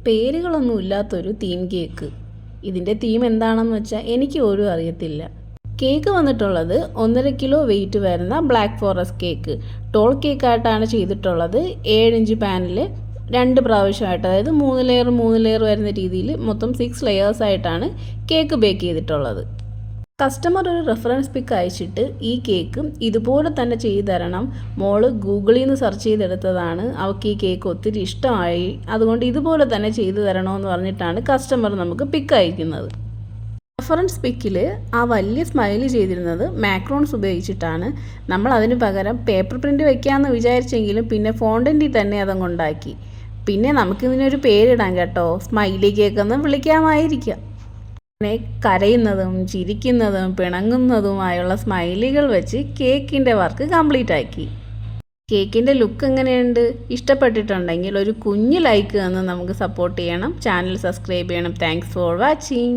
പേരുകളൊന്നുമില്ലാത്തൊരു theme cake. ഇതിൻ്റെ theme എന്താണെന്ന് വെച്ചാൽ എനിക്ക് പോലും അറിയത്തില്ല. കേക്ക് വന്നിട്ടുള്ളത് 1.5 കിലോ വെയിറ്റ് വരുന്ന ബ്ലാക്ക് ഫോറസ്റ്റ് കേക്ക്. ടോൾ കേക്കായിട്ടാണ് ചെയ്തിട്ടുള്ളത്. 7 ഇഞ്ച് പാനിൽ 2 പ്രാവശ്യമായിട്ട്, അതായത് 3 ലെയർ വരുന്ന രീതിയിൽ മൊത്തം 6 ലെയേഴ്സ് ആയിട്ടാണ് കേക്ക് ബേക്ക് ചെയ്തിട്ടുള്ളത്. കസ്റ്റമർ ഒരു റെഫറൻസ് പിക്ക് അയച്ചിട്ട് ഈ കേക്ക് ഇതുപോലെ തന്നെ ചെയ്തു തരണം, മോള് ഗൂഗിളിൽ നിന്ന് സെർച്ച് ചെയ്തെടുത്തതാണ്, അവൾക്ക് ഈ കേക്ക് ഒത്തിരി ഇഷ്ടമായി, അതുകൊണ്ട് ഇതുപോലെ തന്നെ ചെയ്തു തരണമെന്ന് പറഞ്ഞിട്ടാണ് കസ്റ്റമർ നമുക്ക് പിക്ക് അയക്കുന്നത്. റെഫറൻസ് പിക്കിൽ ആ വലിയ സ്മൈലി ചെയ്തിരുന്നത് മാക്രോൺസ് ഉപയോഗിച്ചിട്ടാണ്. നമ്മൾ അതിന് പകരം പേപ്പർ പ്രിൻ്റ് വയ്ക്കാമെന്ന് വിചാരിച്ചെങ്കിലും പിന്നെ ഫോണ്ടൻറ്റിൽ തന്നെ അതങ്ങുണ്ടാക്കി. പിന്നെ നമുക്കിതിനൊരു പേരിടാം കേട്ടോ, സ്മൈലി കേക്കെന്ന് വിളിക്കാമായിരിക്കാം. അങ്ങനെ കരയുന്നതും ചിരിക്കുന്നതും പിണങ്ങുന്നതുമായുള്ള സ്മൈലികൾ വെച്ച് കേക്കിൻ്റെ വർക്ക് കംപ്ലീറ്റ് ആക്കി. കേക്കിൻ്റെ ലുക്ക് എങ്ങനെയുണ്ട്? ഇഷ്ടപ്പെട്ടിട്ടുണ്ടെങ്കിൽ ഒരു കുഞ്ഞു ലൈക്ക് തന്ന് നമുക്ക് സപ്പോർട്ട് ചെയ്യണം. ചാനൽ സബ്സ്ക്രൈബ് ചെയ്യണം. Thanks for watching.